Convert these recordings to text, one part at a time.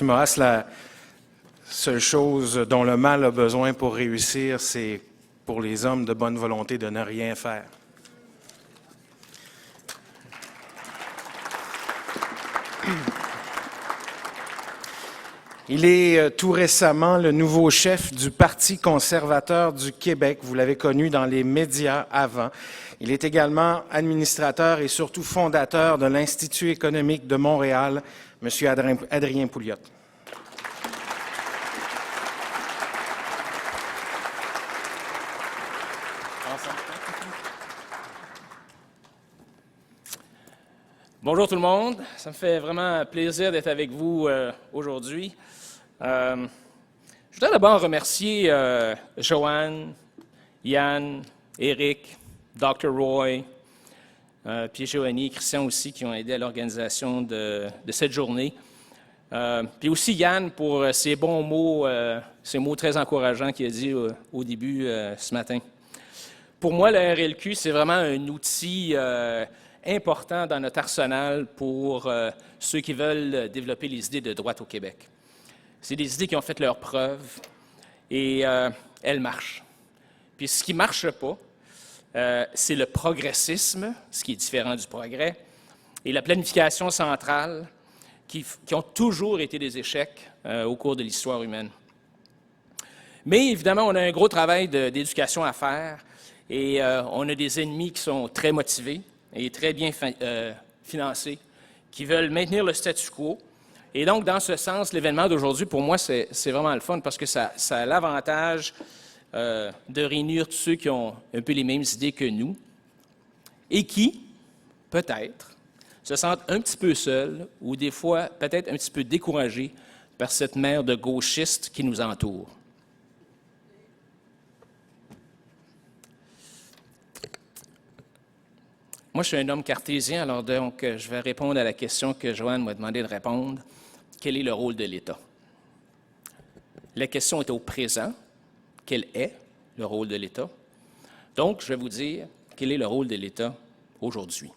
M. Maas, la seule chose dont le mal a besoin pour réussir, c'est pour les hommes de bonne volonté de ne rien faire. Il est tout récemment le nouveau chef du Parti conservateur du Québec. Vous l'avez connu dans les médias avant. Il est également administrateur et surtout fondateur de l'Institut économique de Montréal, M. Adrien Pouliot. Bonjour tout le monde, ça me fait vraiment plaisir d'être avec vous aujourd'hui. Je voudrais d'abord remercier Joanne, Yann, Éric, Dr. Roy, puis Joanie et Christian aussi qui ont aidé à l'organisation de cette journée. Puis aussi Yann pour ses bons mots, ses mots très encourageants qu'il a dit au début ce matin. Pour moi, la RLQ, c'est vraiment un outil important dans notre arsenal pour ceux qui veulent développer les idées de droite au Québec. C'est des idées qui ont fait leurs preuves et elles marchent. Puis ce qui ne marche pas, c'est le progressisme, ce qui est différent du progrès, et la planification centrale qui ont toujours été des échecs au cours de l'histoire humaine. Mais évidemment, on a un gros travail d'éducation à faire et on a des ennemis qui sont très motivés et très bien financés, qui veulent maintenir le statu quo. Et donc, dans ce sens, l'événement d'aujourd'hui, pour moi, c'est vraiment le fun parce que ça a l'avantage de réunir tous ceux qui ont un peu les mêmes idées que nous et qui, peut-être, se sentent un petit peu seuls ou des fois peut-être un petit peu découragés par cette mer de gauchistes qui nous entoure. Moi, je suis un homme cartésien, alors donc je vais répondre à la question que Joanne m'a demandé de répondre. Quel est le rôle de l'État? La question est au présent. Quel est le rôle de l'État? Donc, je vais vous dire quel est le rôle de l'État aujourd'hui.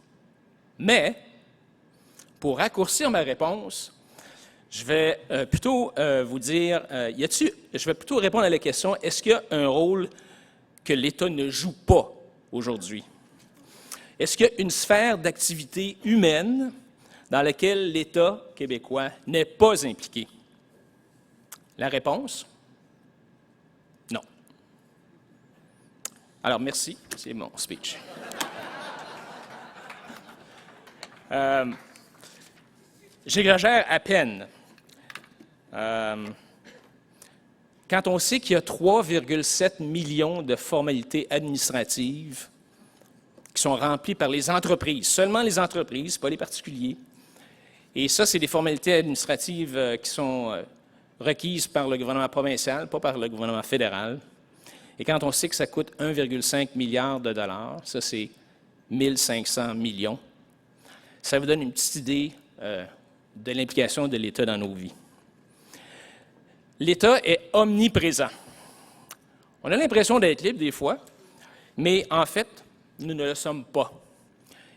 Mais, pour raccourcir ma réponse, je vais plutôt vous dire, je vais plutôt répondre à la question, est-ce qu'il y a un rôle que l'État ne joue pas aujourd'hui? Est-ce qu'il y a une sphère d'activité humaine dans laquelle l'État québécois n'est pas impliqué? La réponse? Non. Alors, merci. C'est mon speech. J'exagère à peine. Quand on sait qu'il y a 3,7 millions de formalités administratives qui sont remplies par les entreprises, seulement les entreprises, pas les particuliers. Et ça, c'est des formalités administratives qui sont requises par le gouvernement provincial, pas par le gouvernement fédéral. Et quand on sait que ça coûte 1,5 milliard de dollars, ça c'est 1 500 millions, ça vous donne une petite idée de l'implication de l'État dans nos vies. L'État est omniprésent. On a l'impression d'être libre des fois, mais en fait, nous ne le sommes pas.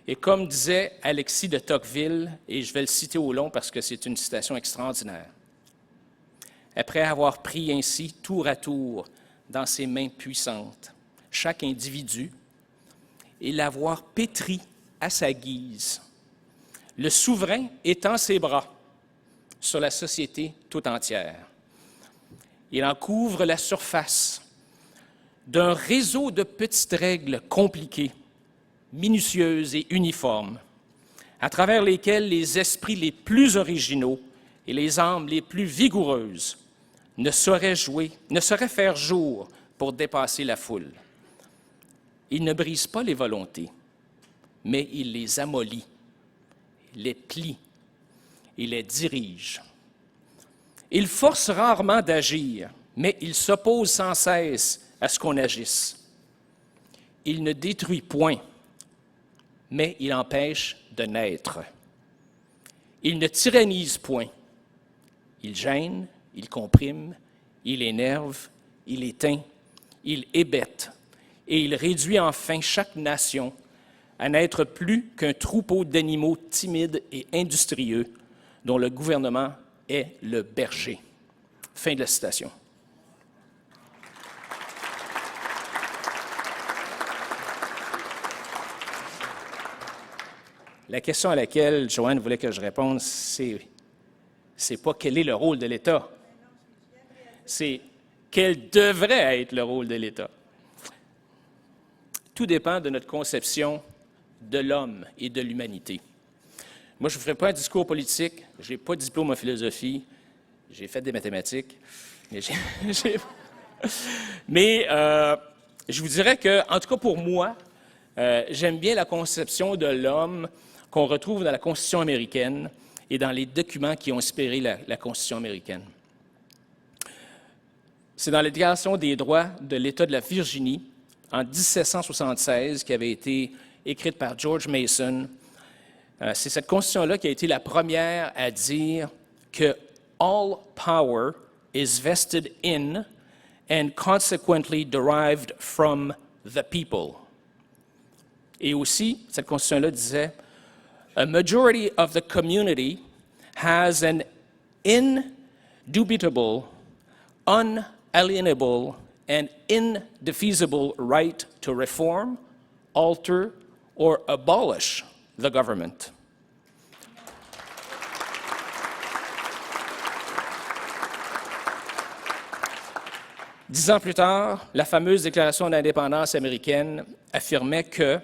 Et comme disait Alexis de Tocqueville, et je vais le citer au long parce que c'est une citation extraordinaire, après avoir pris ainsi tour à tour dans ses mains puissantes chaque individu et l'avoir pétri à sa guise, le souverain étend ses bras sur la société tout entière. Il en couvre la surface d'un réseau de petites règles compliquées, minutieuses et uniformes, à travers lesquelles les esprits les plus originaux et les âmes les plus vigoureuses ne sauraient faire jour pour dépasser la foule. Il ne brise pas les volontés, mais il les amollit, les plie et les dirige. Il force rarement d'agir, mais il s'oppose sans cesse à ce qu'on agisse. Il ne détruit point, mais il empêche de naître. Il ne tyrannise point. Il gêne, il comprime, il énerve, il éteint, il hébète, et il réduit enfin chaque nation à n'être plus qu'un troupeau d'animaux timides et industrieux dont le gouvernement est le berger. Fin de la citation. La question à laquelle Joanne voulait que je réponde, c'est pas quel est le rôle de l'État, c'est quel devrait être le rôle de l'État. Tout dépend de notre conception de l'homme et de l'humanité. Moi, je ne vous ferai pas un discours politique, je n'ai pas de diplôme en philosophie, j'ai fait des mathématiques, mais je vous dirais que, en tout cas pour moi, j'aime bien la conception de l'homme qu'on retrouve dans la Constitution américaine et dans les documents qui ont inspiré la Constitution américaine. C'est dans la Déclaration des droits de l'État de la Virginie, en 1776, qui avait été écrite par George Mason. C'est cette Constitution-là qui a été la première à dire que « all power is vested in and consequently derived from the people ». Et aussi, cette Constitution-là disait a majority of the community has an indubitable, unalienable, and indefeasible right to reform, alter, or abolish the government. Dix ans plus tard, la fameuse Déclaration d'indépendance américaine affirmait que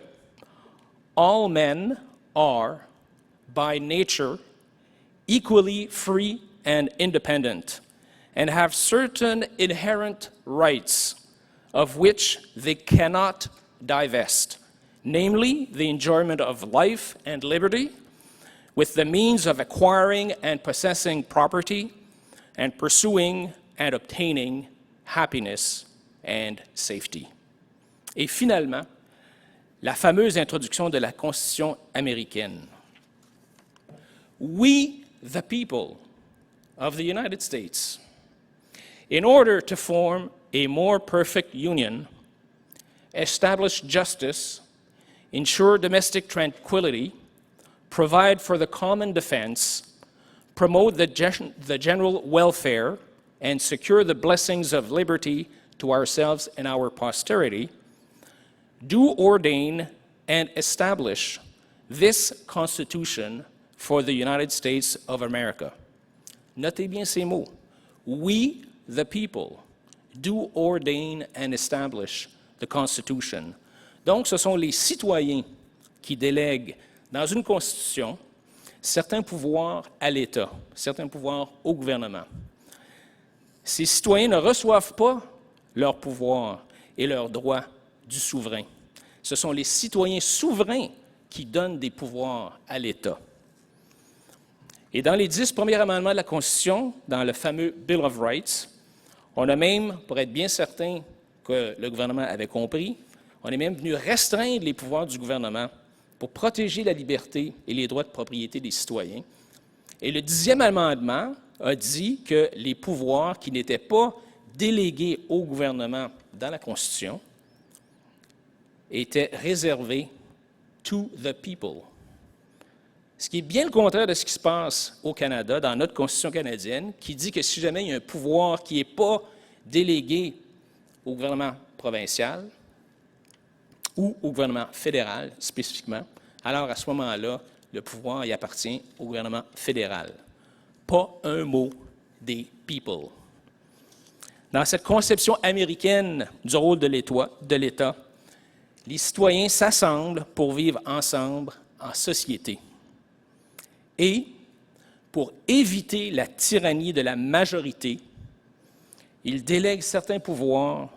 all men are, by nature, equally free and independent, and have certain inherent rights of which they cannot divest, namely the enjoyment of life and liberty, with the means of acquiring and possessing property, and pursuing and obtaining happiness and safety. Et finalement, la fameuse introduction de la Constitution américaine. We, the people of the United States, in order to form a more perfect union, establish justice, ensure domestic tranquility, provide for the common defense, promote the general welfare, and secure the blessings of liberty to ourselves and our posterity, do ordain and establish this Constitution for the United States of America. Notez bien ces mots. We, the people, do ordain and establish the Constitution. Donc, ce sont les citoyens qui délèguent dans une Constitution certains pouvoirs à l'État, certains pouvoirs au gouvernement. Ces citoyens ne reçoivent pas leurs pouvoirs et leurs droits du souverain. Ce sont les citoyens souverains qui donnent des pouvoirs à l'État. Et dans les 10 premiers amendements de la Constitution, dans le fameux Bill of Rights, on a même, pour être bien certain que le gouvernement avait compris, on est même venu restreindre les pouvoirs du gouvernement pour protéger la liberté et les droits de propriété des citoyens. Et le 10e amendement a dit que les pouvoirs qui n'étaient pas délégués au gouvernement dans la Constitution étaient réservés to the people. Ce qui est bien le contraire de ce qui se passe au Canada, dans notre Constitution canadienne, qui dit que si jamais il y a un pouvoir qui n'est pas délégué au gouvernement provincial ou au gouvernement fédéral spécifiquement, alors à ce moment-là, le pouvoir y appartient au gouvernement fédéral. Pas un mot des people. Dans cette conception américaine du rôle de l'État, les citoyens s'assemblent pour vivre ensemble en société. Et, pour éviter la tyrannie de la majorité, ils délèguent certains pouvoirs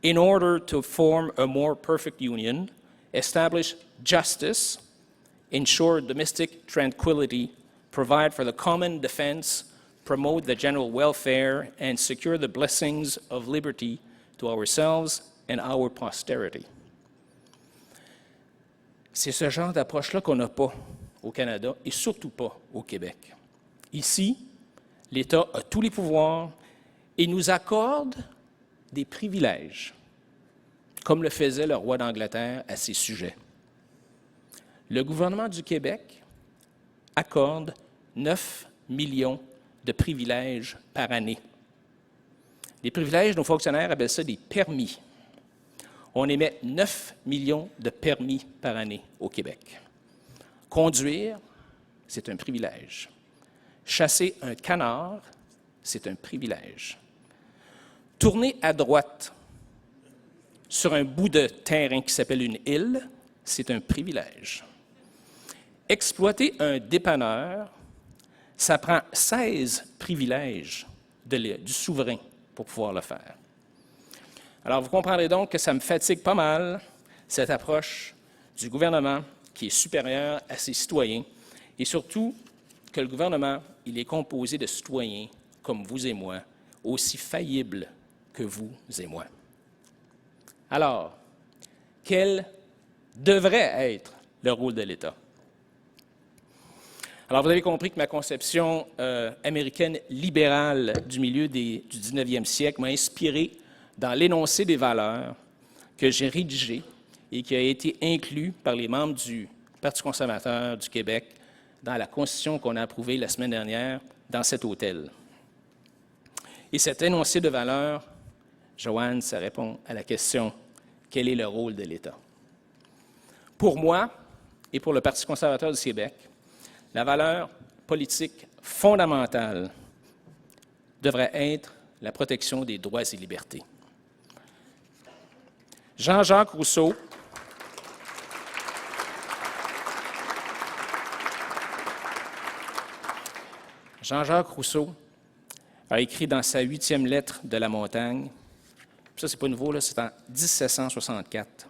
in order to form a more perfect union, establish justice, ensure domestic tranquility, provide for the common defense, promote the general welfare, and secure the blessings of liberty to ourselves and our posterity. C'est ce genre d'approche-là qu'on n'a pas au Canada et surtout pas au Québec. Ici, l'État a tous les pouvoirs et nous accorde des privilèges, comme le faisait le roi d'Angleterre à ses sujets. Le gouvernement du Québec accorde 9 millions de privilèges par année. Les privilèges, nos fonctionnaires appellent ça des permis. On émet 9 millions de permis par année au Québec. Conduire, c'est un privilège. Chasser un canard, c'est un privilège. Tourner à droite sur un bout de terrain qui s'appelle une île, c'est un privilège. Exploiter un dépanneur, ça prend 16 privilèges du souverain pour pouvoir le faire. Alors, vous comprendrez donc que ça me fatigue pas mal, cette approche du gouvernement qui est supérieure à ses citoyens, et surtout que le gouvernement, il est composé de citoyens comme vous et moi, aussi faillibles que vous et moi. Alors, quel devrait être le rôle de l'État? Alors, vous avez compris que ma conception américaine libérale du milieu du 19e siècle m'a inspiré dans l'énoncé des valeurs que j'ai rédigé et qui a été inclus par les membres du Parti conservateur du Québec dans la Constitution qu'on a approuvée la semaine dernière dans cet hôtel. Et cet énoncé de valeurs, Joanne, ça répond à la question « Quel est le rôle de l'État? » Pour moi et pour le Parti conservateur du Québec, la valeur politique fondamentale devrait être la protection des droits et libertés. Jean-Jacques Rousseau a écrit dans sa 8e lettre de la montagne, ça c'est pas nouveau, là, c'est en 1764,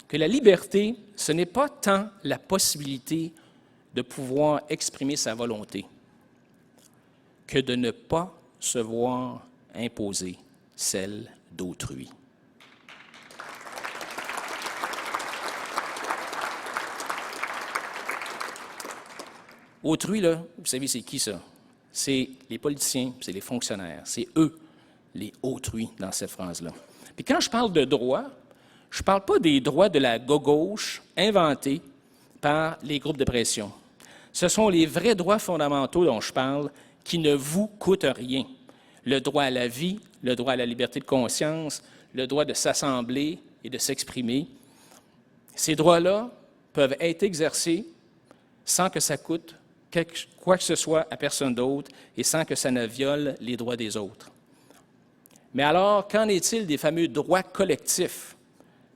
que la liberté, ce n'est pas tant la possibilité de pouvoir exprimer sa volonté que de ne pas se voir imposer celle d'autrui. Autrui, là, vous savez, c'est qui ça? C'est les politiciens, c'est les fonctionnaires. C'est eux, les autrui, dans cette phrase-là. Puis quand je parle de droits, je ne parle pas des droits de la gauche inventés par les groupes de pression. Ce sont les vrais droits fondamentaux dont je parle qui ne vous coûtent rien. Le droit à la vie, le droit à la liberté de conscience, le droit de s'assembler et de s'exprimer. Ces droits-là peuvent être exercés sans que ça coûte quoi que ce soit à personne d'autre et sans que ça ne viole les droits des autres. Mais alors, qu'en est-il des fameux droits collectifs,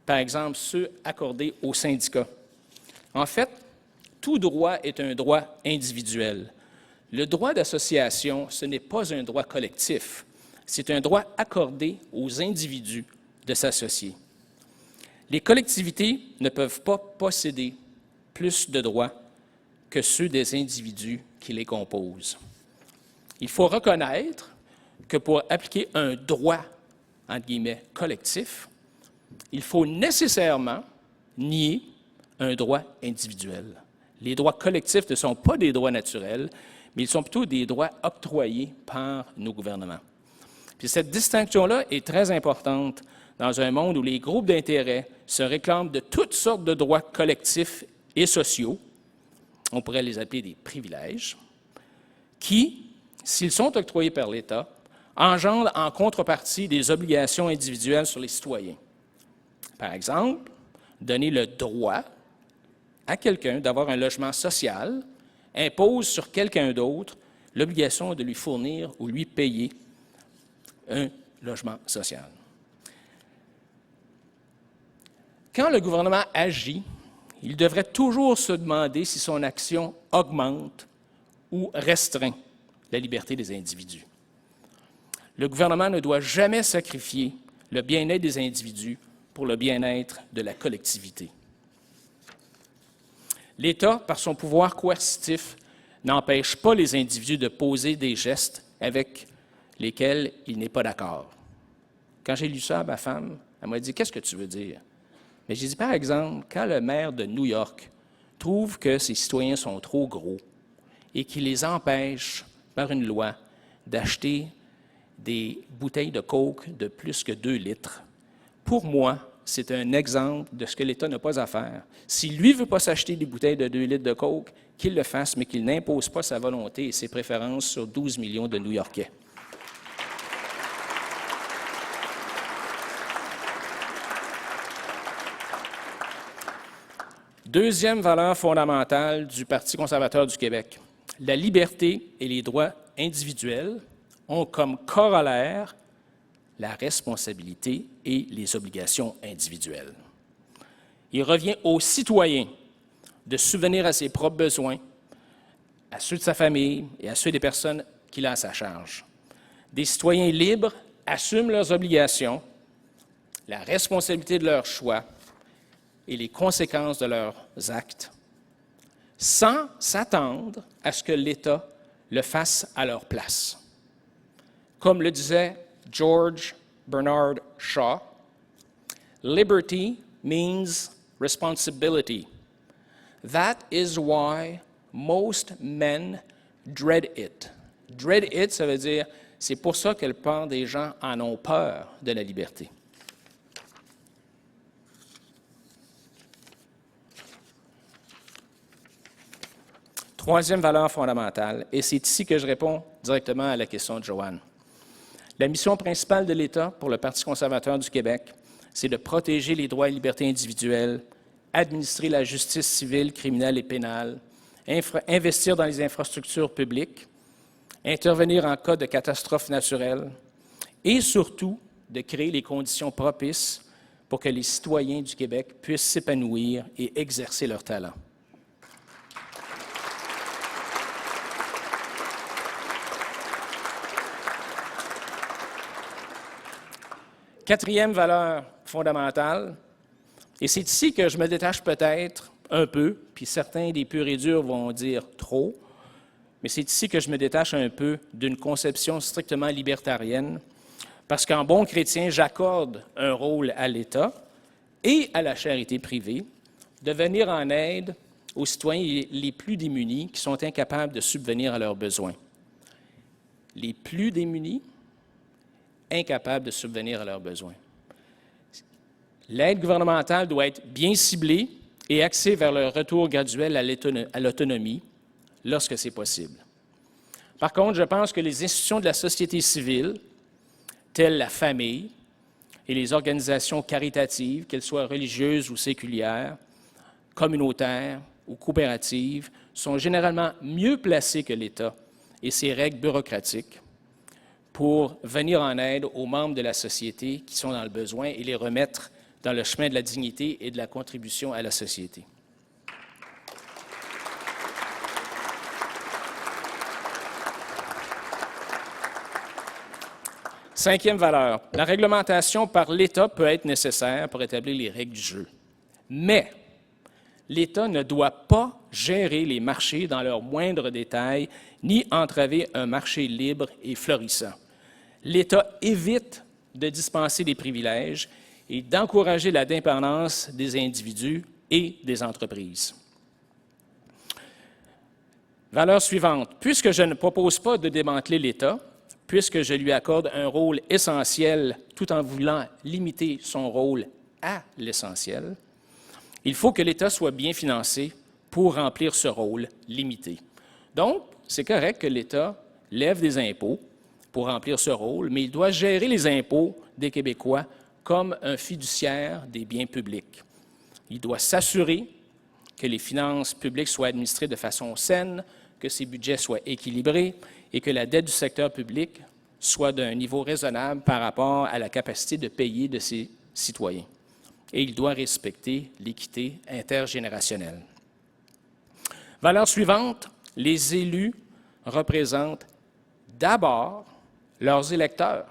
par exemple ceux accordés aux syndicats? En fait, tout droit est un droit individuel. Le droit d'association, ce n'est pas un droit collectif, c'est un droit accordé aux individus de s'associer. Les collectivités ne peuvent pas posséder plus de droits que ceux des individus qui les composent. Il faut reconnaître que pour appliquer un droit, entre guillemets, collectif, il faut nécessairement nier un droit individuel. Les droits collectifs ne sont pas des droits naturels, mais ils sont plutôt des droits octroyés par nos gouvernements. Puis cette distinction-là est très importante dans un monde où les groupes d'intérêt se réclament de toutes sortes de droits collectifs et sociaux, on pourrait les appeler des privilèges, qui, s'ils sont octroyés par l'État, engendrent en contrepartie des obligations individuelles sur les citoyens. Par exemple, donner le droit à quelqu'un d'avoir un logement social impose sur quelqu'un d'autre l'obligation de lui fournir ou lui payer un logement social. Quand le gouvernement agit, il devrait toujours se demander si son action augmente ou restreint la liberté des individus. Le gouvernement ne doit jamais sacrifier le bien-être des individus pour le bien-être de la collectivité. L'État, par son pouvoir coercitif, n'empêche pas les individus de poser des gestes avec lesquels il n'est pas d'accord. Quand j'ai lu ça à ma femme, elle m'a dit « Qu'est-ce que tu veux dire? » Mais j'ai dit, par exemple, quand le maire de New York trouve que ses citoyens sont trop gros et qu'il les empêche, par une loi, d'acheter des bouteilles de Coke de plus que 2 litres, pour moi, c'est un exemple de ce que l'État n'a pas à faire. Si lui ne veut pas s'acheter des bouteilles de 2 litres de Coke, qu'il le fasse, mais qu'il n'impose pas sa volonté et ses préférences sur 12 millions de New-Yorkais. Deuxième valeur fondamentale du Parti conservateur du Québec, la liberté et les droits individuels ont comme corollaire la responsabilité et les obligations individuelles. Il revient aux citoyens de subvenir à ses propres besoins, à ceux de sa famille et à ceux des personnes qu'il a à sa charge. Des citoyens libres assument leurs obligations, la responsabilité de leurs choix et les conséquences de leurs actes, sans s'attendre à ce que l'État le fasse à leur place. Comme le disait George Bernard Shaw, "Liberty means responsibility. That is why most men dread it." Dread it, ça veut dire, c'est pour ça que la plupart des gens en ont peur de la liberté. Troisième valeur fondamentale, et c'est ici que je réponds directement à la question de Joanne. La mission principale de l'État pour le Parti conservateur du Québec, c'est de protéger les droits et libertés individuelles, administrer la justice civile, criminelle et pénale, investir dans les infrastructures publiques, intervenir en cas de catastrophe naturelle et surtout de créer les conditions propices pour que les citoyens du Québec puissent s'épanouir et exercer leurs talents. Quatrième valeur fondamentale, et c'est ici que je me détache peut-être un peu, puis certains des purs et durs vont dire trop, mais c'est ici que je me détache un peu d'une conception strictement libertarienne, parce qu'en bon chrétien, j'accorde un rôle à l'État et à la charité privée de venir en aide aux citoyens les plus démunis qui sont incapables de subvenir à leurs besoins. Les plus démunis, incapables de subvenir à leurs besoins. L'aide gouvernementale doit être bien ciblée et axée vers le retour graduel à l'autonomie lorsque c'est possible. Par contre, je pense que les institutions de la société civile, telles la famille et les organisations caritatives, qu'elles soient religieuses ou séculières, communautaires ou coopératives, sont généralement mieux placées que l'État et ses règles bureaucratiques pour venir en aide aux membres de la société qui sont dans le besoin et les remettre dans le chemin de la dignité et de la contribution à la société. Cinquième valeur, la réglementation par l'État peut être nécessaire pour établir les règles du jeu. Mais l'État ne doit pas gérer les marchés dans leurs moindres détails, ni entraver un marché libre et florissant. L'État évite de dispenser des privilèges et d'encourager la dépendance des individus et des entreprises. Valeur suivante. Puisque je ne propose pas de démanteler l'État, puisque je lui accorde un rôle essentiel tout en voulant limiter son rôle à l'essentiel, il faut que l'État soit bien financé pour remplir ce rôle limité. Donc, c'est correct que l'État lève des impôts pour remplir ce rôle, mais il doit gérer les impôts des Québécois comme un fiduciaire des biens publics. Il doit s'assurer que les finances publiques soient administrées de façon saine, que ses budgets soient équilibrés et que la dette du secteur public soit d'un niveau raisonnable par rapport à la capacité de payer de ses citoyens. Et il doit respecter l'équité intergénérationnelle. Valeur suivante, les élus représentent d'abord leurs électeurs.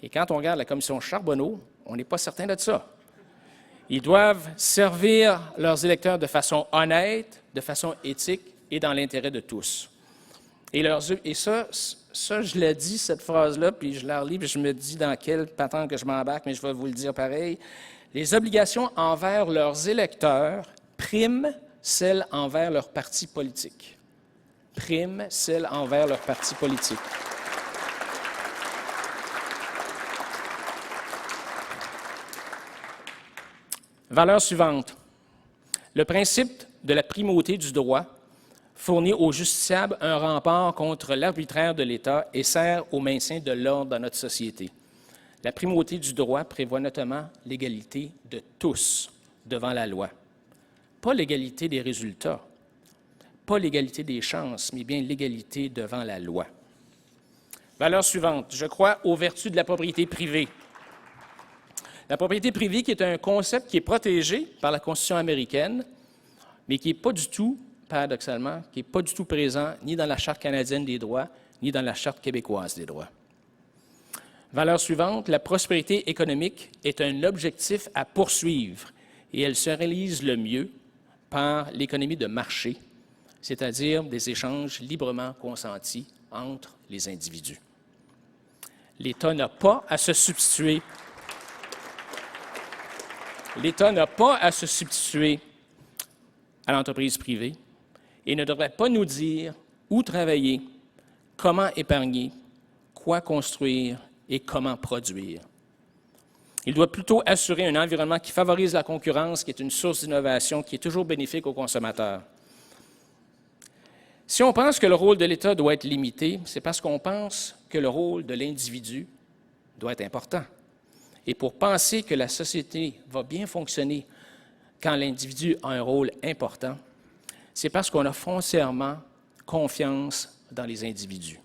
Et quand on regarde la commission Charbonneau, on n'est pas certain de ça. Ils doivent servir leurs électeurs de façon honnête, de façon éthique et dans l'intérêt de tous. Et ça, je l'ai dit, cette phrase-là, puis je la relis, puis je me dis dans quelle patente que je m'embarque, mais je vais vous le dire pareil. Les obligations envers leurs électeurs priment celles envers leur parti politique. Priment celles envers leur parti politique. Valeur suivante. Le principe de la primauté du droit fournit aux justiciables un rempart contre l'arbitraire de l'État et sert au maintien de l'ordre dans notre société. La primauté du droit prévoit notamment l'égalité de tous devant la loi. Pas l'égalité des résultats, pas l'égalité des chances, mais bien l'égalité devant la loi. Valeur suivante. Je crois aux vertus de la propriété privée. La propriété privée qui est un concept qui est protégé par la Constitution américaine, mais qui n'est pas du tout, paradoxalement, qui n'est pas du tout présent ni dans la Charte canadienne des droits, ni dans la Charte québécoise des droits. Valeur suivante, la prospérité économique est un objectif à poursuivre et elle se réalise le mieux par l'économie de marché, c'est-à-dire des échanges librement consentis entre les individus. L'État n'a pas à se substituer. L'État n'a pas à se substituer à l'entreprise privée et ne devrait pas nous dire où travailler, comment épargner, quoi construire et comment produire. Il doit plutôt assurer un environnement qui favorise la concurrence, qui est une source d'innovation, qui est toujours bénéfique aux consommateurs. Si on pense que le rôle de l'État doit être limité, c'est parce qu'on pense que le rôle de l'individu doit être important. Et pour penser que la société va bien fonctionner quand l'individu a un rôle important, c'est parce qu'on a foncièrement confiance dans les individus.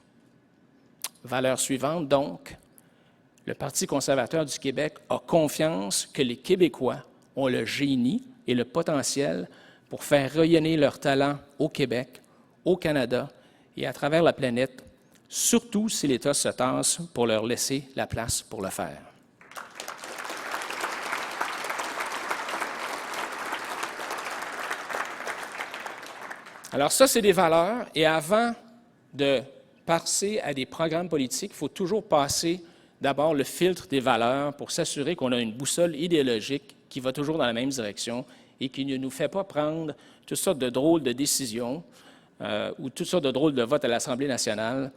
Valeur suivante, donc, le Parti conservateur du Québec a confiance que les Québécois ont le génie et le potentiel pour faire rayonner leurs talents au Québec, au Canada et à travers la planète, surtout si l'État se tasse pour leur laisser la place pour le faire. Alors ça, c'est des valeurs, et avant de passer à des programmes politiques, il faut toujours passer d'abord le filtre des valeurs pour s'assurer qu'on a une boussole idéologique qui va toujours dans la même direction et qui ne nous fait pas prendre toutes sortes de drôles de décisions ou toutes sortes de drôles de votes à l'Assemblée nationale.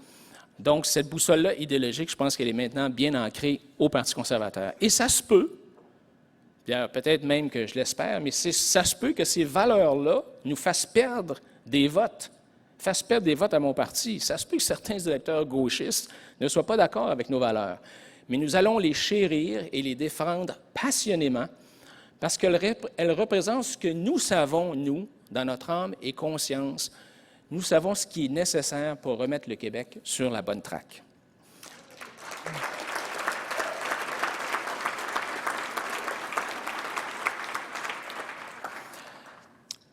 Donc, cette boussole-là idéologique, je pense qu'elle est maintenant bien ancrée au Parti conservateur. Et ça se peut, peut-être même que je l'espère, mais ça se peut que ces valeurs-là nous fassent perdre des votes, à mon parti. Ça se peut que certains électeurs gauchistes ne soient pas d'accord avec nos valeurs, mais nous allons les chérir et les défendre passionnément parce qu'elles représentent ce que nous savons, nous, dans notre âme et conscience. Nous savons ce qui est nécessaire pour remettre le Québec sur la bonne traque.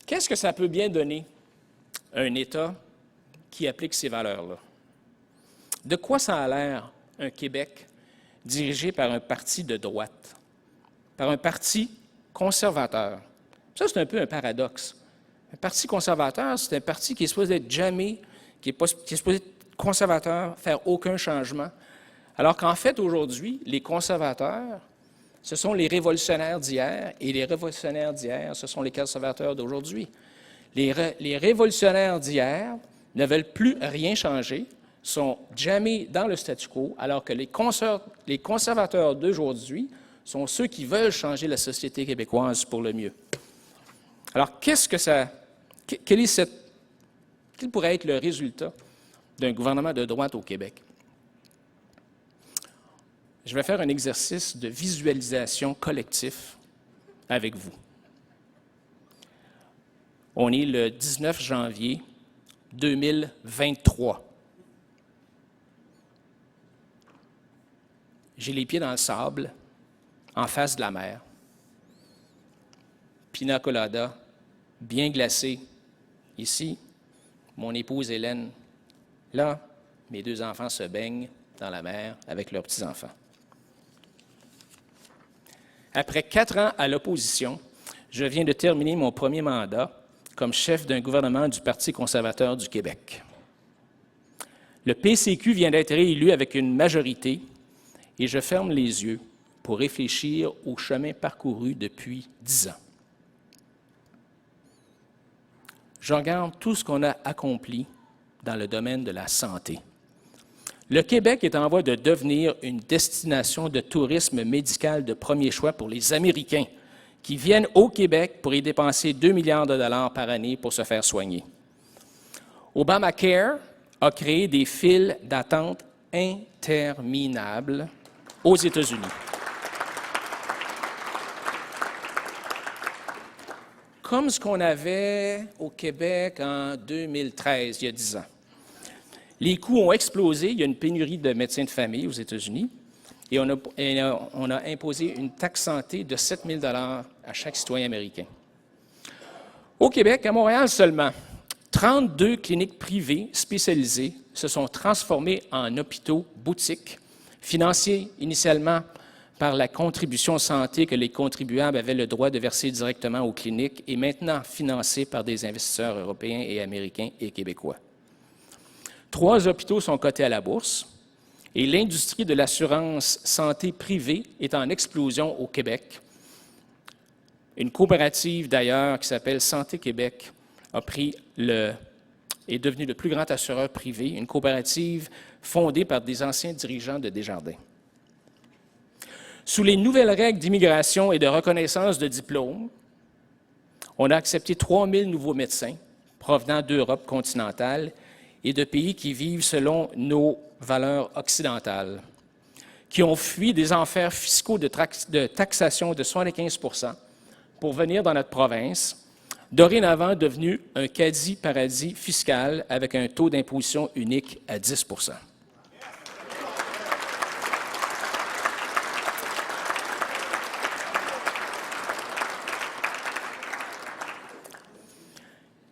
Qu'est-ce que ça peut bien donner, un État qui applique ces valeurs-là? De quoi ça a l'air, un Québec dirigé par un parti de droite, par un parti conservateur? Ça, c'est un peu un paradoxe. Un parti conservateur, c'est un parti qui est supposé être jamais, qui est supposé être conservateur, faire aucun changement, alors qu'en fait, aujourd'hui, les conservateurs, ce sont les révolutionnaires d'hier, et les révolutionnaires d'hier, ce sont les conservateurs d'aujourd'hui. Les révolutionnaires d'hier ne veulent plus rien changer, sont jamais dans le statu quo, alors que les conservateurs d'aujourd'hui sont ceux qui veulent changer la société québécoise pour le mieux. Alors, quel pourrait être le résultat d'un gouvernement de droite au Québec? Je vais faire un exercice de visualisation collectif avec vous. On est le 19 janvier 2023. J'ai les pieds dans le sable, en face de la mer. Pina colada, bien glacé. Ici, mon épouse Hélène. Là, mes deux enfants se baignent dans la mer avec leurs petits-enfants. Après 4 ans à l'opposition, je viens de terminer mon premier mandat comme chef d'un gouvernement du Parti conservateur du Québec. Le PCQ vient d'être réélu avec une majorité et je ferme les yeux pour réfléchir au chemin parcouru depuis 10 ans. Je regarde tout ce qu'on a accompli dans le domaine de la santé. Le Québec est en voie de devenir une destination de tourisme médical de premier choix pour les Américains qui viennent au Québec pour y dépenser 2 milliards de dollars par année pour se faire soigner. Obamacare a créé des files d'attente interminables aux États-Unis. Comme ce qu'on avait au Québec en 2013, il y a 10 ans. Les coûts ont explosé. Il y a une pénurie de médecins de famille aux États-Unis et on a imposé une taxe santé de 7 000 $ à chaque citoyen américain. Au Québec, à Montréal seulement, 32 cliniques privées spécialisées se sont transformées en hôpitaux boutiques, financés initialement par la contribution santé que les contribuables avaient le droit de verser directement aux cliniques et maintenant financés par des investisseurs européens et américains et québécois. 3 hôpitaux sont cotés à la bourse et l'industrie de l'assurance santé privée est en explosion au Québec. Une coopérative d'ailleurs qui s'appelle Santé Québec est devenue le plus grand assureur privé, une coopérative fondée par des anciens dirigeants de Desjardins. Sous les nouvelles règles d'immigration et de reconnaissance de diplômes, on a accepté 3 000 nouveaux médecins provenant d'Europe continentale et de pays qui vivent selon nos valeurs occidentales, qui ont fui des enfers fiscaux de taxation de 75 % pour venir dans notre province, dorénavant devenu un quasi-paradis fiscal avec un taux d'imposition unique à 10 %.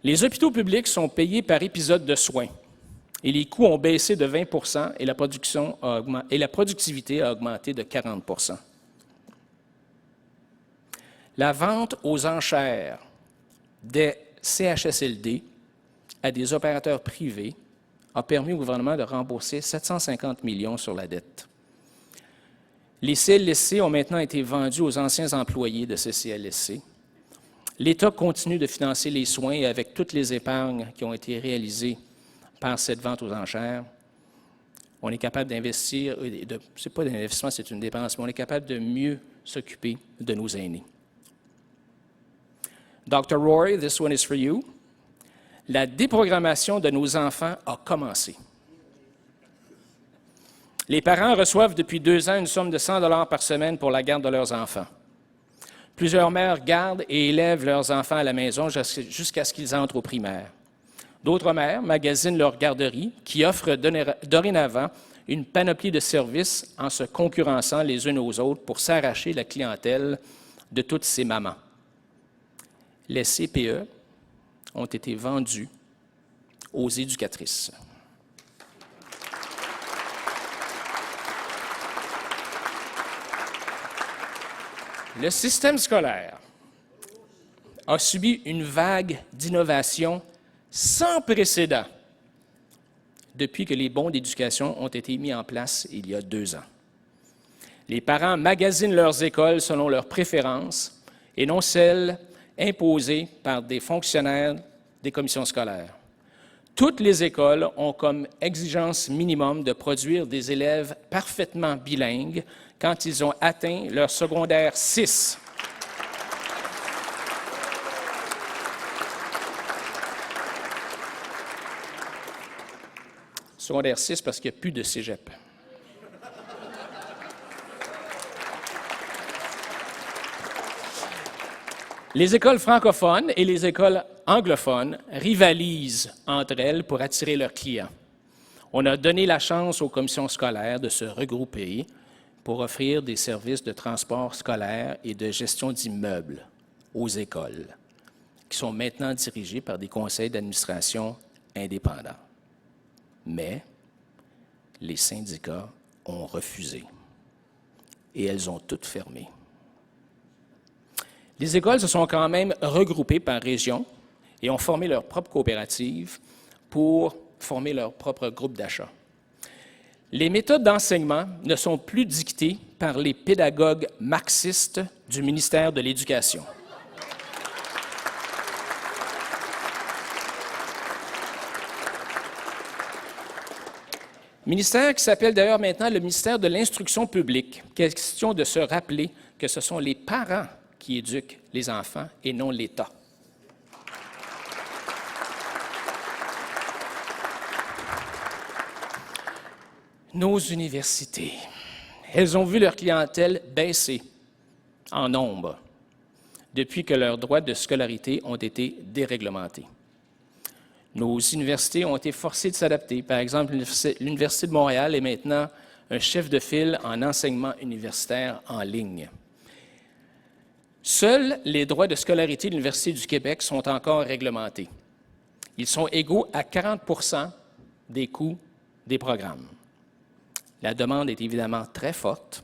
Les hôpitaux publics sont payés par épisode de soins et les coûts ont baissé de 20 % et la productivité a augmenté de 40 %. La vente aux enchères des CHSLD à des opérateurs privés a permis au gouvernement de rembourser 750 millions sur la dette. Les CLSC ont maintenant été vendus aux anciens employés de ces CLSC. L'État continue de financer les soins et avec toutes les épargnes qui ont été réalisées par cette vente aux enchères, on est capable d'investir, ce n'est pas d'investissement, c'est une dépense, mais on est capable de mieux s'occuper de nos aînés. Dr. Roy, this one is for you. La déprogrammation de nos enfants a commencé. Les parents reçoivent depuis 2 ans une somme de 100 $ par semaine pour la garde de leurs enfants. Plusieurs mères gardent et élèvent leurs enfants à la maison jusqu'à ce qu'ils entrent au primaire. D'autres mères magasinent leur garderie qui offre dorénavant une panoplie de services en se concurrençant les unes aux autres pour s'arracher la clientèle de toutes ces mamans. Les CPE ont été vendus aux éducatrices. Le système scolaire a subi une vague d'innovation sans précédent depuis que les bons d'éducation ont été mis en place il y a 2 ans. Les parents magasinent leurs écoles selon leurs préférences et non celles imposées par des fonctionnaires des commissions scolaires. Toutes les écoles ont comme exigence minimum de produire des élèves parfaitement bilingues quand ils ont atteint leur secondaire 6. Secondaire 6 parce qu'il n'y a plus de cégep. Les écoles francophones et les écoles anglophones rivalisent entre elles pour attirer leurs clients. On a donné la chance aux commissions scolaires de se regrouper pour offrir des services de transport scolaire et de gestion d'immeubles aux écoles, qui sont maintenant dirigés par des conseils d'administration indépendants. Mais les syndicats ont refusé et elles ont toutes fermé. Les écoles se sont quand même regroupées par région et ont formé leur propre coopérative pour former leur propre groupe d'achat. Les méthodes d'enseignement ne sont plus dictées par les pédagogues marxistes du ministère de l'Éducation. Ministère qui s'appelle d'ailleurs maintenant le ministère de l'Instruction publique. Question de se rappeler que ce sont les parents qui éduque les enfants et non l'État. Nos universités, elles ont vu leur clientèle baisser en nombre depuis que leurs droits de scolarité ont été déréglementés. Nos universités ont été forcées de s'adapter. Par exemple, l'Université de Montréal est maintenant un chef de file en enseignement universitaire en ligne. Seuls les droits de scolarité de l'Université du Québec sont encore réglementés. Ils sont égaux à 40 % des coûts des programmes. La demande est évidemment très forte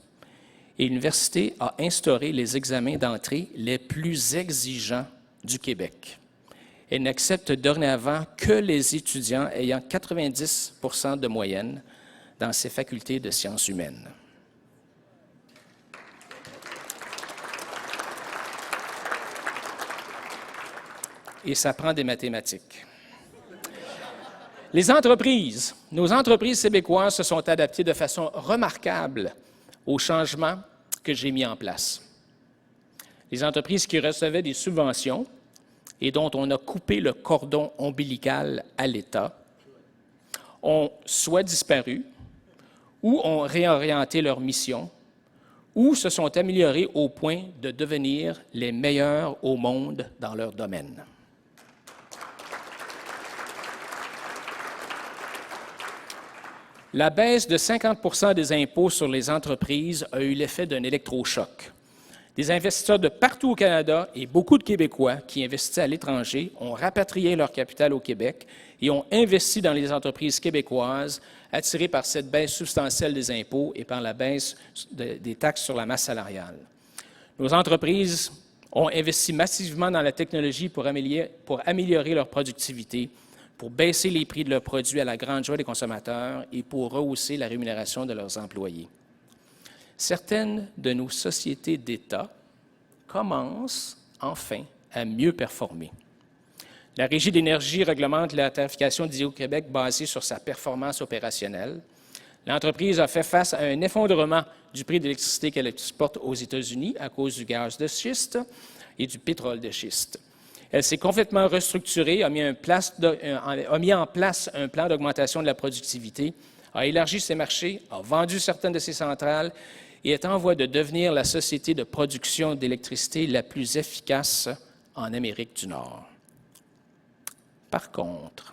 et l'Université a instauré les examens d'entrée les plus exigeants du Québec. Elle n'accepte dorénavant que les étudiants ayant 90 % de moyenne dans ses facultés de sciences humaines. Et ça prend des mathématiques. Les entreprises, nos entreprises québécoises se sont adaptées de façon remarquable aux changements que j'ai mis en place. Les entreprises qui recevaient des subventions et dont on a coupé le cordon ombilical à l'État ont soit disparu ou ont réorienté leur mission ou se sont améliorées au point de devenir les meilleures au monde dans leur domaine. La baisse de 50 % des impôts sur les entreprises a eu l'effet d'un électrochoc. Des investisseurs de partout au Canada et beaucoup de Québécois qui investissaient à l'étranger ont rapatrié leur capital au Québec et ont investi dans les entreprises québécoises, attirées par cette baisse substantielle des impôts et par la baisse des taxes sur la masse salariale. Nos entreprises ont investi massivement dans la technologie pour améliorer leur productivité, pour baisser les prix de leurs produits à la grande joie des consommateurs et pour rehausser la rémunération de leurs employés. Certaines de nos sociétés d'État commencent enfin à mieux performer. La Régie d'énergie réglemente la tarification d'Hydro-Québec basée sur sa performance opérationnelle. L'entreprise a fait face à un effondrement du prix de l'électricité qu'elle exporte aux États-Unis à cause du gaz de schiste et du pétrole de schiste. Elle s'est complètement restructurée, a mis en place un plan d'augmentation de la productivité, a élargi ses marchés, a vendu certaines de ses centrales et est en voie de devenir la société de production d'électricité la plus efficace en Amérique du Nord. Par contre,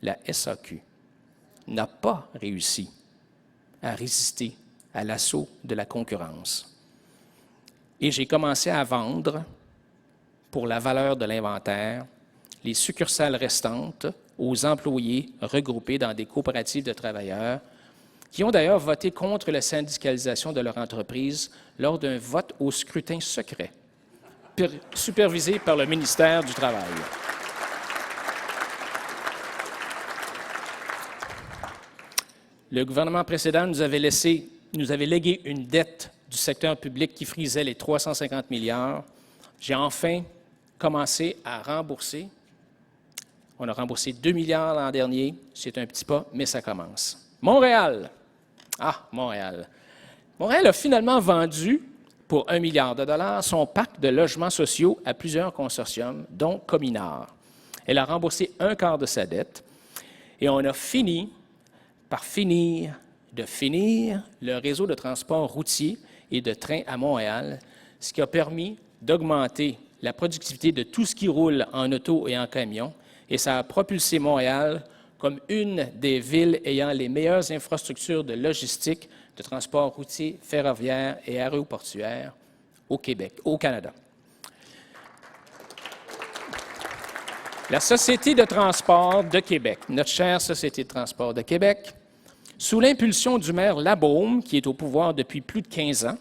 la SAQ n'a pas réussi à résister à l'assaut de la concurrence. Et j'ai commencé à vendre, pour la valeur de l'inventaire, les succursales restantes aux employés regroupés dans des coopératives de travailleurs qui ont d'ailleurs voté contre la syndicalisation de leur entreprise lors d'un vote au scrutin secret, supervisé par le ministère du Travail. Le gouvernement précédent nous avait légué une dette du secteur public qui frisait les 350 milliards. J'ai enfin commencé à rembourser. On a remboursé 2 milliards l'an dernier. C'est un petit pas, mais ça commence. Montréal. Montréal. Montréal a finalement vendu pour 1 milliard de dollars son parc de logements sociaux à plusieurs consortiums, dont Cominard. Elle a remboursé un quart de sa dette et on a fini par finir le réseau de transport routier et de train à Montréal, ce qui a permis d'augmenter la productivité de tout ce qui roule en auto et en camion, et ça a propulsé Montréal comme une des villes ayant les meilleures infrastructures de logistique, de transport routier, ferroviaire et aéroportuaire au Québec, au Canada. La Société de transport de Québec, notre chère Société de transport de Québec, sous l'impulsion du maire Labaume, qui est au pouvoir depuis plus de 15 ans,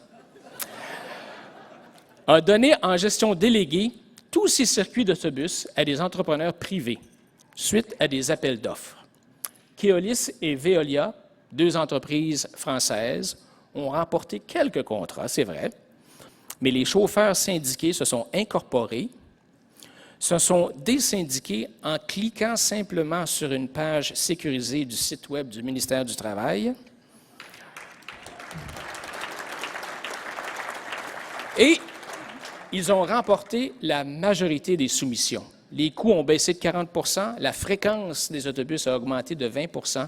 a donné en gestion déléguée tous ces circuits d'autobus à des entrepreneurs privés, suite à des appels d'offres. Keolis et Veolia, deux entreprises françaises, ont remporté quelques contrats, c'est vrai, mais les chauffeurs syndiqués se sont incorporés, se sont désyndiqués en cliquant simplement sur une page sécurisée du site Web du ministère du Travail. Et ils ont remporté la majorité des soumissions. Les coûts ont baissé de 40 %, la fréquence des autobus a augmenté de 20 %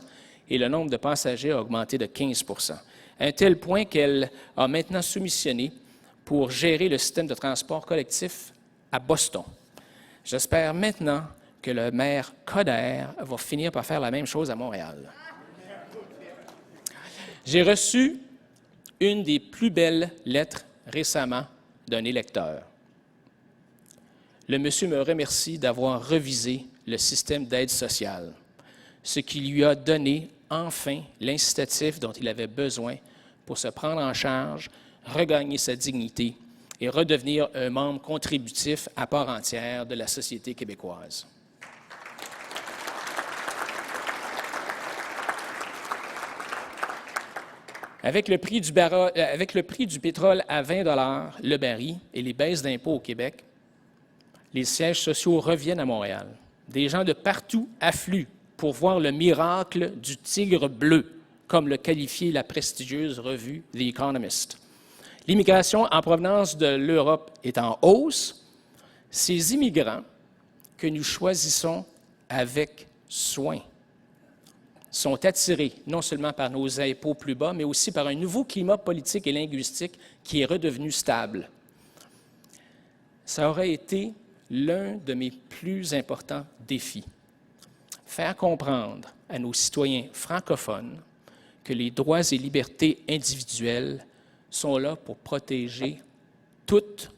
et le nombre de passagers a augmenté de 15 % à un tel point qu'elle a maintenant soumissionné pour gérer le système de transport collectif à Boston. J'espère maintenant que le maire Coder va finir par faire la même chose à Montréal. J'ai reçu une des plus belles lettres récemment d'un électeur. Le monsieur me remercie d'avoir revisé le système d'aide sociale, ce qui lui a donné enfin l'incitatif dont il avait besoin pour se prendre en charge, regagner sa dignité et redevenir un membre contributif à part entière de la société québécoise. Avec le prix du pétrole à 20 $ le baril et les baisses d'impôts au Québec, les sièges sociaux reviennent à Montréal. Des gens de partout affluent pour voir le miracle du tigre bleu, comme le qualifiait la prestigieuse revue The Economist. L'immigration en provenance de l'Europe est en hausse. Ces immigrants que nous choisissons avec soin sont attirés non seulement par nos impôts plus bas, mais aussi par un nouveau climat politique et linguistique qui est redevenu stable. Ça aurait été l'un de mes plus importants défis. Faire comprendre à nos citoyens francophones que les droits et libertés individuelles sont là pour protéger toutes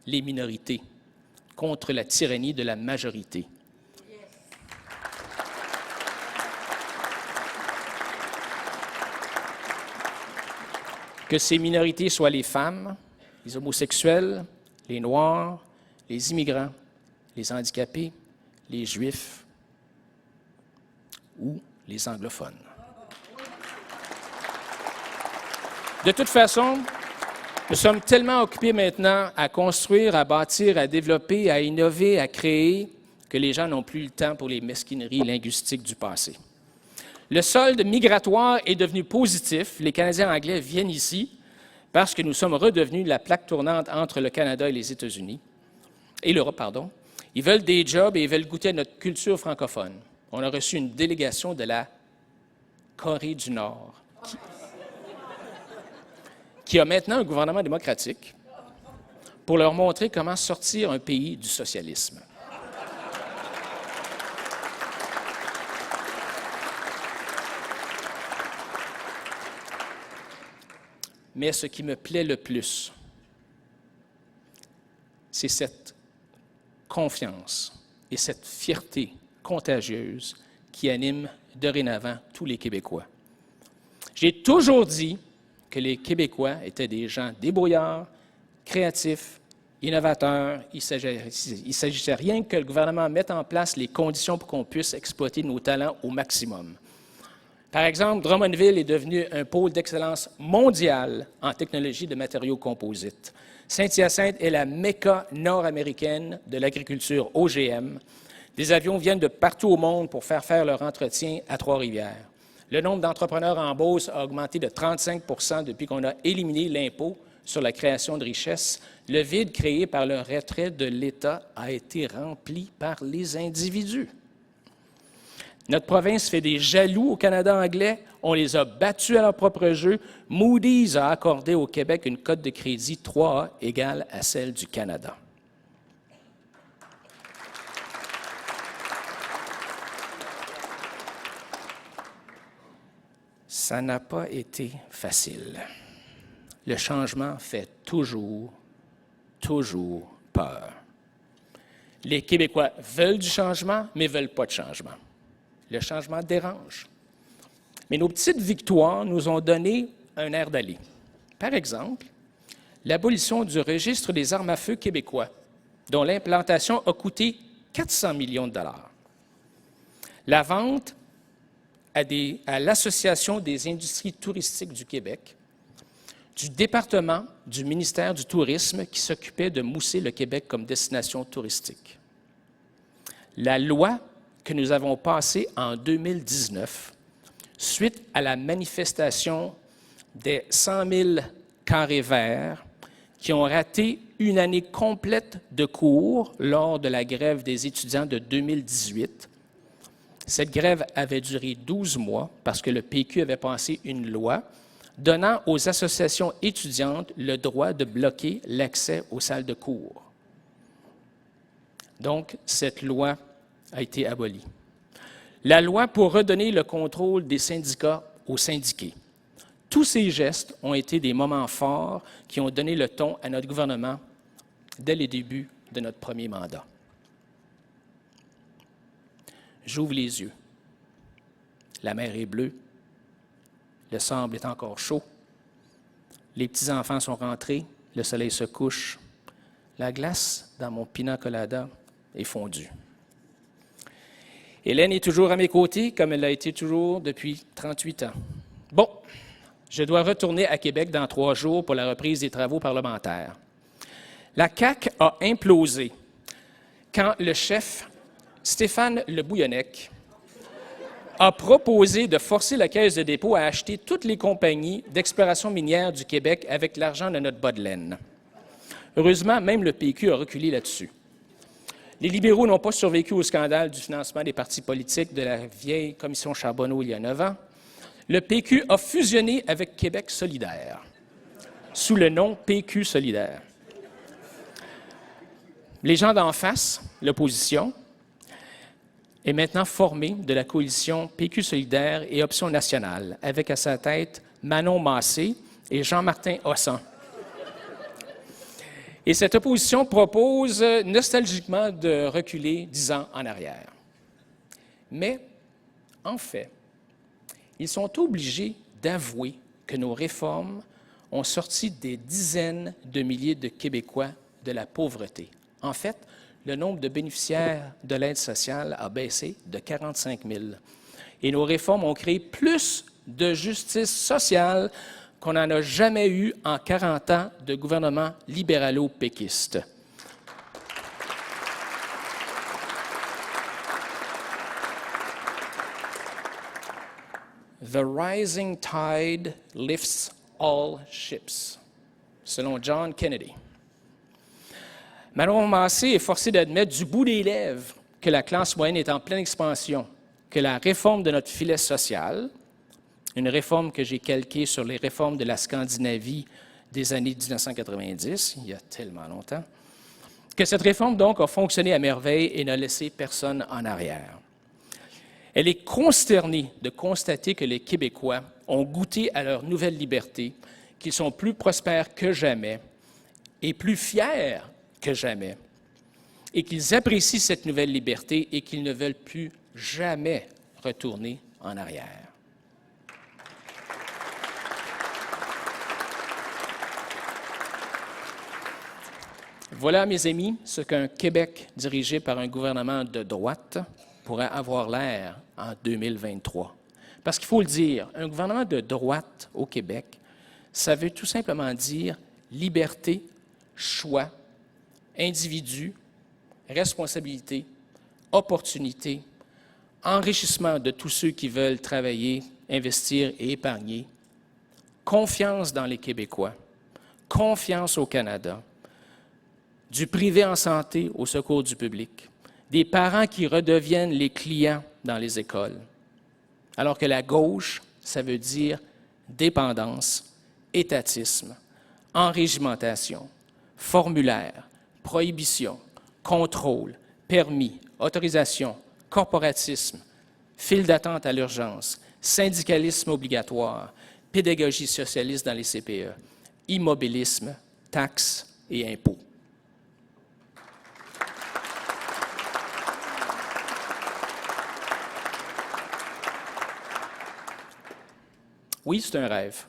les minorités contre la tyrannie de la majorité. Que ces minorités soient les femmes, les homosexuels, les Noirs, les immigrants, les handicapés, les Juifs ou les anglophones. De toute façon, nous sommes tellement occupés maintenant à construire, à bâtir, à développer, à innover, à créer, que les gens n'ont plus le temps pour les mesquineries linguistiques du passé. Le solde migratoire est devenu positif. Les Canadiens anglais viennent ici parce que nous sommes redevenus la plaque tournante entre le Canada et les États-Unis, et l'Europe, pardon. Ils veulent des jobs et ils veulent goûter à notre culture francophone. On a reçu une délégation de la Corée du Nord, qui a maintenant un gouvernement démocratique, pour leur montrer comment sortir un pays du socialisme. Mais ce qui me plaît le plus, c'est cette confiance et cette fierté contagieuse qui anime dorénavant tous les Québécois. J'ai toujours dit que les Québécois étaient des gens débrouillards, créatifs, innovateurs. Il ne s'agissait rien que le gouvernement mette en place les conditions pour qu'on puisse exploiter nos talents au maximum. Par exemple, Drummondville est devenu un pôle d'excellence mondial en technologie de matériaux composites. Saint-Hyacinthe est la Mecca nord-américaine de l'agriculture OGM. Des avions viennent de partout au monde pour faire leur entretien à Trois-Rivières. Le nombre d'entrepreneurs en Beauce a augmenté de 35 % depuis qu'on a éliminé l'impôt sur la création de richesses. Le vide créé par le retrait de l'État a été rempli par les individus. Notre province fait des jaloux au Canada anglais. On les a battus à leur propre jeu. Moody's a accordé au Québec une cote de crédit 3A égale à celle du Canada. Ça n'a pas été facile. Le changement fait toujours peur. Les Québécois veulent du changement, mais ne veulent pas de changement. Le changement dérange. Mais nos petites victoires nous ont donné un air d'aller. Par exemple, l'abolition du registre des armes à feu québécois, dont l'implantation a coûté 400 millions de dollars. La vente à l'Association des industries touristiques du Québec, du département du ministère du Tourisme qui s'occupait de mousser le Québec comme destination touristique. La loi que nous avons passée en 2019, suite à la manifestation des 100 000 carrés verts qui ont raté une année complète de cours lors de la grève des étudiants de 2018. Cette grève avait duré 12 mois parce que le PQ avait passé une loi donnant aux associations étudiantes le droit de bloquer l'accès aux salles de cours. Donc, cette loi a été abolie. La loi pour redonner le contrôle des syndicats aux syndiqués. Tous ces gestes ont été des moments forts qui ont donné le ton à notre gouvernement dès les débuts de notre premier mandat. J'ouvre les yeux. La mer est bleue. Le sable est encore chaud. Les petits-enfants sont rentrés. Le soleil se couche. La glace dans mon pina colada est fondue. Hélène est toujours à mes côtés, comme elle l'a été toujours depuis 38 ans. Bon, je dois retourner à Québec dans 3 jours pour la reprise des travaux parlementaires. La CAQ a implosé quand le chef Stéphane Le Bouillonnec a proposé de forcer la Caisse de dépôt à acheter toutes les compagnies d'exploration minière du Québec avec l'argent de notre bas de laine. Heureusement, même le PQ a reculé là-dessus. Les libéraux n'ont pas survécu au scandale du financement des partis politiques de la vieille commission Charbonneau il y a 9 ans. Le PQ a fusionné avec Québec solidaire, sous le nom PQ solidaire. Les gens d'en face, l'opposition, est maintenant formée de la coalition PQ solidaire et Option nationale, avec à sa tête Manon Massé et Jean-Martin Hossan. Et cette opposition propose nostalgiquement de reculer 10 ans en arrière. Mais, en fait, ils sont obligés d'avouer que nos réformes ont sorti des dizaines de milliers de Québécois de la pauvreté. En fait, le nombre de bénéficiaires de l'aide sociale a baissé de 45 000. Et nos réformes ont créé plus de justice sociale qu'on n'en a jamais eu en 40 ans de gouvernement libéralo-péquiste. The rising tide lifts all ships, selon John Kennedy. Manon Massé est forcé d'admettre du bout des lèvres que la classe moyenne est en pleine expansion, que la réforme de notre filet social, une réforme que j'ai calquée sur les réformes de la Scandinavie des années 1990, il y a tellement longtemps, que cette réforme, donc, a fonctionné à merveille et n'a laissé personne en arrière. Elle est consternée de constater que les Québécois ont goûté à leur nouvelle liberté, qu'ils sont plus prospères que jamais et plus fiers que jamais, et qu'ils apprécient cette nouvelle liberté et qu'ils ne veulent plus jamais retourner en arrière. Voilà, mes amis, ce qu'un Québec dirigé par un gouvernement de droite pourrait avoir l'air en 2023. Parce qu'il faut le dire, un gouvernement de droite au Québec, ça veut tout simplement dire liberté, choix, individu, responsabilité, opportunité, enrichissement de tous ceux qui veulent travailler, investir et épargner, confiance dans les Québécois, confiance au Canada, du privé en santé au secours du public, des parents qui redeviennent les clients dans les écoles, alors que la gauche, ça veut dire dépendance, étatisme, enrégimentation, formulaire, prohibition, contrôle, permis, autorisation, corporatisme, file d'attente à l'urgence, syndicalisme obligatoire, pédagogie socialiste dans les CPE, immobilisme, taxes et impôts. Oui, c'est un rêve,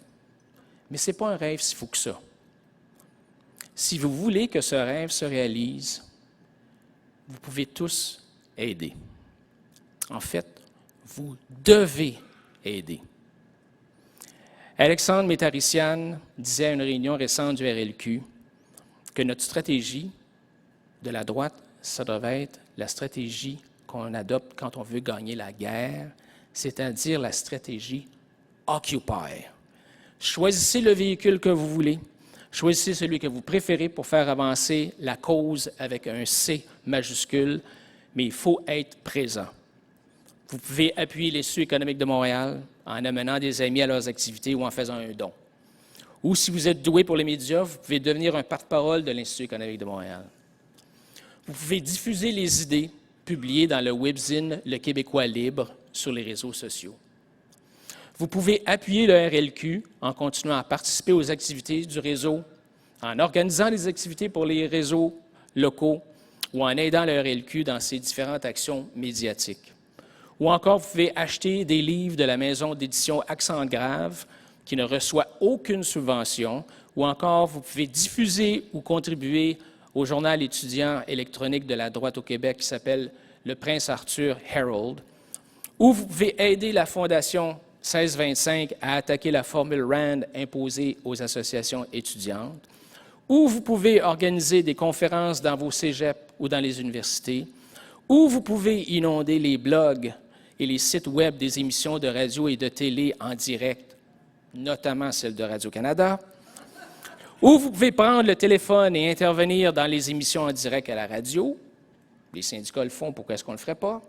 mais ce n'est pas un rêve si fou que ça. Si vous voulez que ce rêve se réalise, vous pouvez tous aider. En fait, vous devez aider. Alexandre Métarician disait à une réunion récente du RLQ que notre stratégie de la droite, ça devait être la stratégie qu'on adopte quand on veut gagner la guerre, c'est-à-dire la stratégie Occupy. Choisissez le véhicule que vous voulez, Choisissez celui que vous préférez pour faire avancer la cause avec un C majuscule, mais il faut être présent. Vous pouvez appuyer l'Institut économique de Montréal en amenant des amis à leurs activités ou en faisant un don. Ou si vous êtes doué pour les médias, vous pouvez devenir un porte-parole de l'Institut économique de Montréal. Vous pouvez diffuser les idées publiées dans le webzine Le Québécois libre sur les réseaux sociaux. Vous pouvez appuyer le RLQ en continuant à participer aux activités du réseau, en organisant des activités pour les réseaux locaux ou en aidant le RLQ dans ses différentes actions médiatiques. Ou encore, vous pouvez acheter des livres de la maison d'édition Accent Grave qui ne reçoit aucune subvention, ou encore, vous pouvez diffuser ou contribuer au journal étudiant électronique de la droite au Québec qui s'appelle Le Prince Arthur Herald, ou vous pouvez aider la Fondation 1625 à attaquer la formule RAND imposée aux associations étudiantes, ou vous pouvez organiser des conférences dans vos cégeps ou dans les universités, ou vous pouvez inonder les blogs et les sites web des émissions de radio et de télé en direct, notamment celles de Radio-Canada, ou vous pouvez prendre le téléphone et intervenir dans les émissions en direct à la radio. Les syndicats le font, pourquoi est-ce qu'on ne le ferait pas?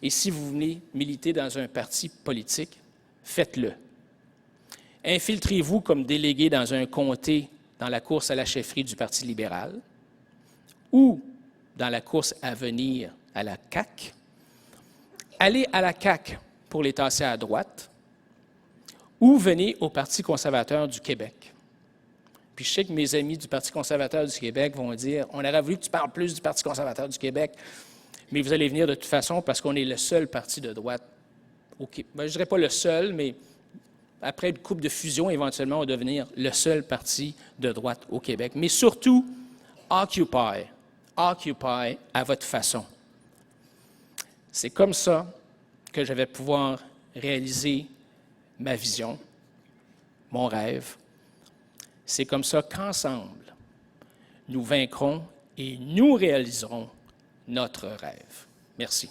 Et si vous venez militer dans un parti politique, faites-le. Infiltrez-vous comme délégué dans un comté dans la course à la chefferie du Parti libéral ou dans la course à venir à la CAQ. Allez à la CAQ pour les tasser à droite ou venez au Parti conservateur du Québec. Puis je sais que mes amis du Parti conservateur du Québec vont dire « On aurait voulu que tu parles plus du Parti conservateur du Québec ». Mais vous allez venir de toute façon parce qu'on est le seul parti de droite au Québec. Je ne dirais pas le seul, mais après une couple de fusions, éventuellement, on va devenir le seul parti de droite au Québec. Mais surtout, Occupy. Occupy à votre façon. C'est comme ça que je vais pouvoir réaliser ma vision, mon rêve. C'est comme ça qu'ensemble, nous vaincrons et nous réaliserons notre rêve. Merci.